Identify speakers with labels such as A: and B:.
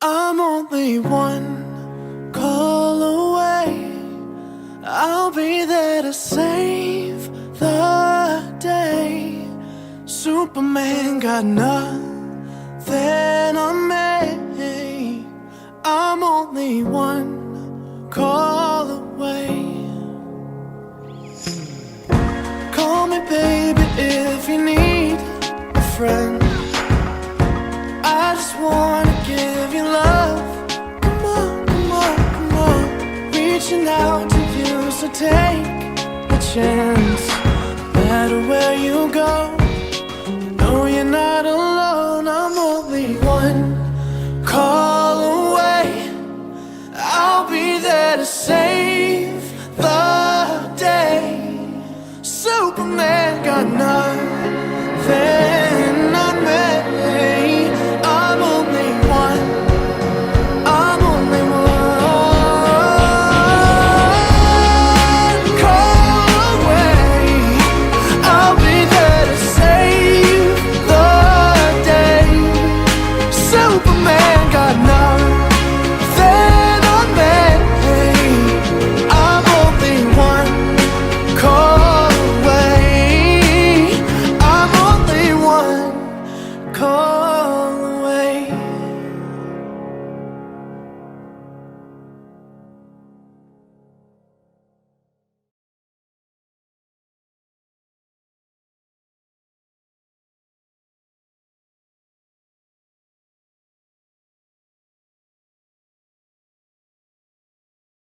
A: I'm only one call away. I'll be there to save the day. Superman got nothing on me. I'm only one call away. Call me baby if you need a friend. I just wanna give you love. Come on, come on, come on. Reaching out to you, so take a chance. No matter where you go,